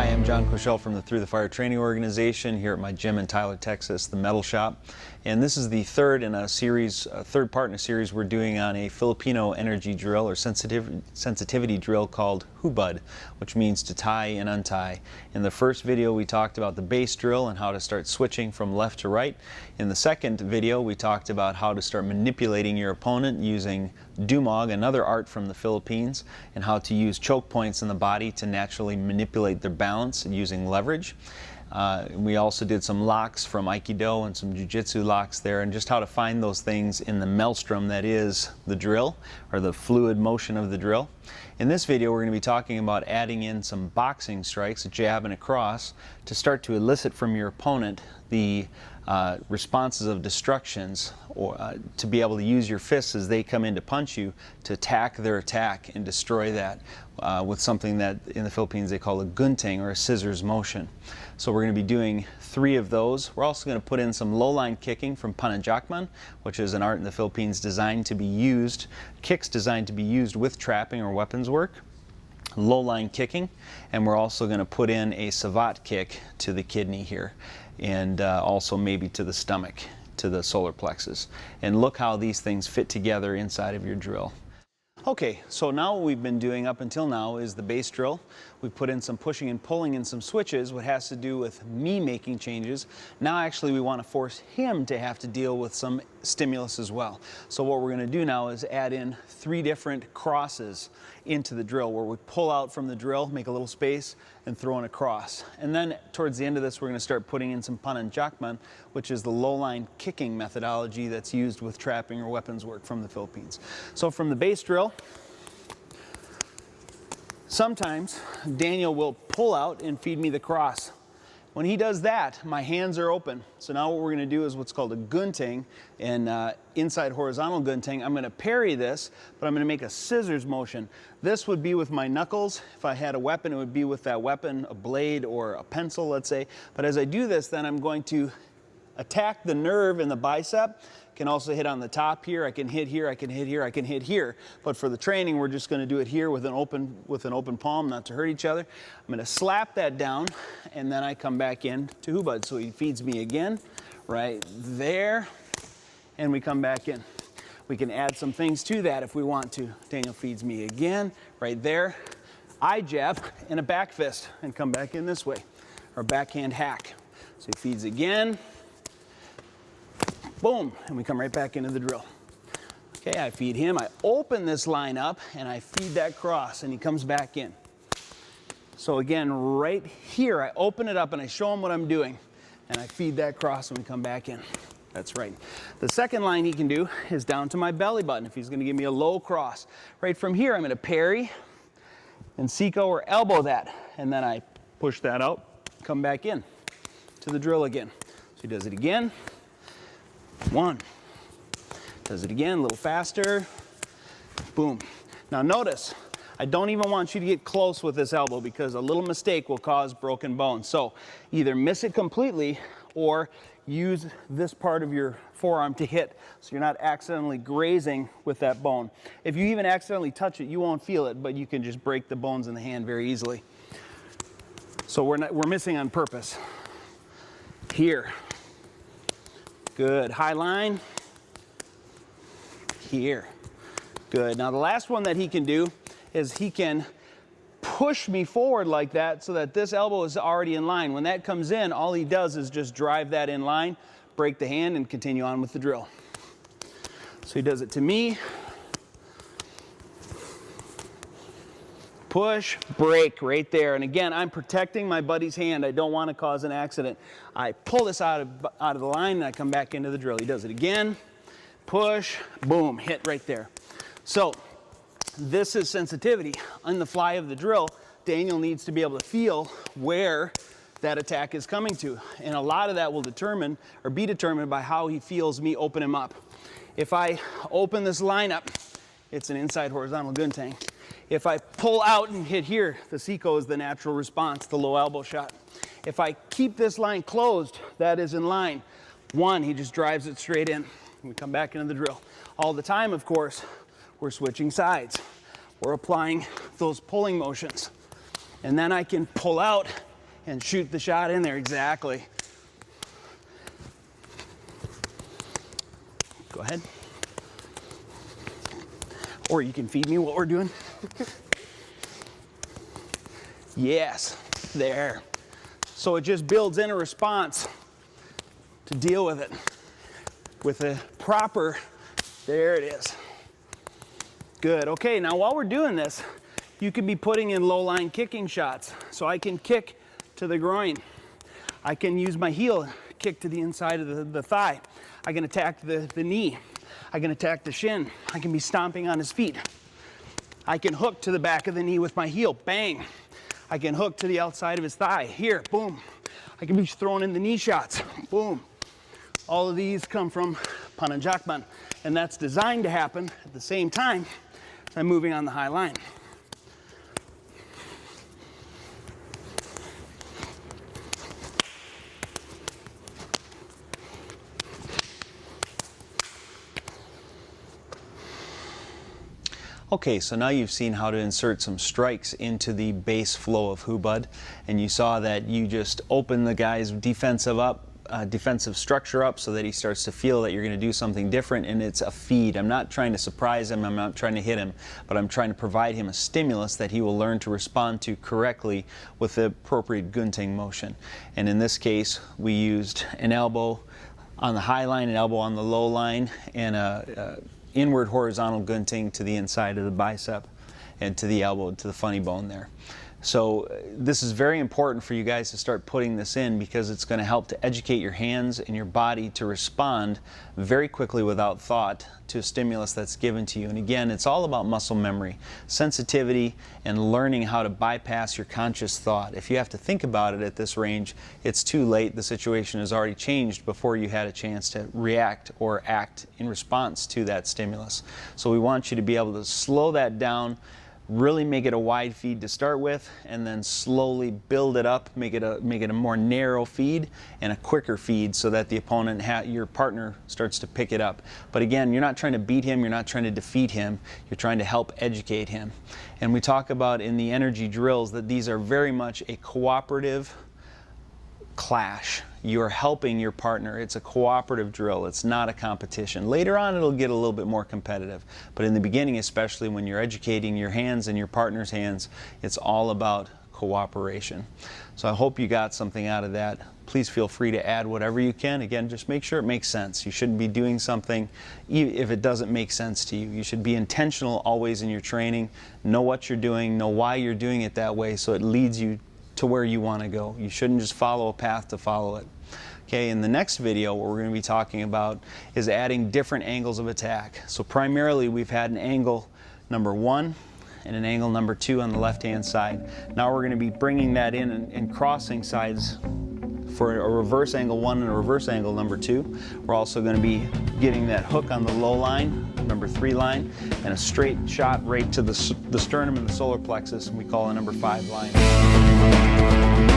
I'm John Koeshall from the Through the Fire Training Organization here at my gym in Tyler, Texas, the Metal Shop. And this is the third part in a series we're doing on a Filipino energy drill or sensitivity drill called Hubud, which means to tie and untie. In the first video we talked about the base drill and how to start switching from left to right. In the second video we talked about how to start manipulating your opponent using dumog, another art from the Philippines, and how to use choke points in the body to naturally manipulate their balance using leverage. We also did some locks from Aikido and some Jiu-Jitsu locks there, and just how to find those things in the maelstrom that is the drill, or the fluid motion of the drill. In this video we're going to be talking about adding in some boxing strikes, a jab and a cross, to start to elicit from your opponent the responses of destructions, or to be able to use your fists as they come in to punch you to attack their attack and destroy that with something that in the Philippines they call a gunting, or a scissors motion. So we're going to be doing 3 of those. We're also going to put in some low line kicking from pananjakman, which is an art in the Philippines designed to be used, kicks designed to be used with trapping or weapons work. Low line kicking, and we're also going to put in a savat kick to the kidney here, and also maybe to the stomach, to the solar plexus. And look how these things fit together inside of your drill. Okay, so now what we've been doing up until now is the base drill. We put in some pushing and pulling and some switches, what has to do with me making changes. Now actually we want to force him to have to deal with some stimulus as well. So what we're going to do now is add in 3 different crosses into the drill, where we pull out from the drill, make a little space, and throw in a cross. And then towards the end of this we're going to start putting in some pananjakman, which is the low line kicking methodology that's used with trapping or weapons work from the Philippines. So from the base drill, sometimes Daniel will pull out and feed me the cross. When he does that, my hands are open. So now what we're going to do is what's called a gunting, and inside horizontal gunting, I'm going to parry this, but I'm going to make a scissors motion. This would be with my knuckles. If I had a weapon, it would be with that weapon, a blade or a pencil, let's say. But as I do this, then I'm going to attack the nerve in the bicep. Can also hit on the top here. I can hit here, I can hit here, I can hit here. But for the training, we're just going to do it here with an open palm, not to hurt each other. I'm going to slap that down, and then I come back in to Hubud. So he feeds me again, right there, and we come back in. We can add some things to that if we want to. Daniel feeds me again, right there. I jab and a back fist and come back in this way, or backhand hack. So he feeds again. Boom, and we come right back into the drill. Okay, I feed him, I open this line up, and I feed that cross, and he comes back in. So again, right here, I open it up and I show him what I'm doing, and I feed that cross and we come back in. That's right. The second line he can do is down to my belly button, if he's going to give me a low cross. Right from here, I'm going to parry and Seiko or elbow that, and then I push that out, come back in to the drill again. So he does it again. 1, does it again, a little faster, boom. Now notice, I don't even want you to get close with this elbow, because a little mistake will cause broken bones. So either miss it completely or use this part of your forearm to hit, so you're not accidentally grazing with that bone. If you even accidentally touch it, you won't feel it, but you can just break the bones in the hand very easily. So we're missing on purpose. Here. Good. High line. Here. Good. Now the last one that he can do is he can push me forward like that, so that this elbow is already in line. When that comes in, all he does is just drive that in line, break the hand, and continue on with the drill. So he does it to me. Push, break right there. And again, I'm protecting my buddy's hand. I don't want to cause an accident. I pull this out of the line, and I come back into the drill. He does it again. Push, boom, hit right there. So this is sensitivity. On the fly of the drill, Daniel needs to be able to feel where that attack is coming to. And a lot of that will determine, or be determined, by how he feels me open him up. If I open this line up, it's an inside horizontal gunting. If I pull out and hit here, the Seiko is the natural response, the low elbow shot. If I keep this line closed, that is in line. 1, he just drives it straight in. We come back into the drill. All the time, of course, we're switching sides. We're applying those pulling motions. And then I can pull out and shoot the shot in there. Exactly. Go ahead. Or you can feed me what we're doing. Yes, there. So it just builds in a response to deal with it with a proper, there it is. Good. Okay, now while we're doing this, you can be putting in low line kicking shots. So I can kick to the groin. I can use my heel, kick to the inside of the thigh. I can attack the knee. I can attack the shin. I can be stomping on his feet. I can hook to the back of the knee with my heel, bang. I can hook to the outside of his thigh, here, boom. I can be throwing in the knee shots, boom. All of these come from Pananjakban, and that's designed to happen at the same time as I'm moving on the high line. Okay, so now you've seen how to insert some strikes into the base flow of Hubud, and you saw that you just open the guy's defensive structure up so that he starts to feel that you're going to do something different, and it's a feed. I'm not trying to surprise him, I'm not trying to hit him, but I'm trying to provide him a stimulus that he will learn to respond to correctly with the appropriate gunting motion. And in this case, we used an elbow on the high line, an elbow on the low line, and a inward horizontal gunting to the inside of the bicep and to the elbow, to the funny bone there. So this is very important for you guys to start putting this in, because it's going to help to educate your hands and your body to respond very quickly without thought to a stimulus that's given to you. And again, it's all about muscle memory, sensitivity, and learning how to bypass your conscious thought. If you have to think about it at this range, it's too late. The situation has already changed before you had a chance to react or act in response to that stimulus. So we want you to be able to slow that down, really make it a wide feed to start with, and then slowly build it up, make it a more narrow feed and a quicker feed, so that the opponent, your partner, starts to pick it up. But again, you're not trying to beat him, you're not trying to defeat him, you're trying to help educate him. And we talk about in the energy drills that these are very much a cooperative clash. You're helping your partner. It's a cooperative drill. It's not a competition. Later on, it'll get a little bit more competitive. But in the beginning, especially when you're educating your hands and your partner's hands, it's all about cooperation. So I hope you got something out of that. Please feel free to add whatever you can. Again, just make sure it makes sense. You shouldn't be doing something if it doesn't make sense to you. You should be intentional always in your training. Know what you're doing, know why you're doing it that way, so it leads you to where you want to go. You shouldn't just follow a path to follow it. Okay, in the next video, what we're going to be talking about is adding different angles of attack. So primarily, we've had an angle number 1 and an angle number 2 on the left-hand side. Now we're going to be bringing that in and crossing sides for a reverse angle 1 and a reverse angle number 2. We're also going to be getting that hook on the low line, number 3 line, and a straight shot right to the sternum and the solar plexus, and we call it number 5 line.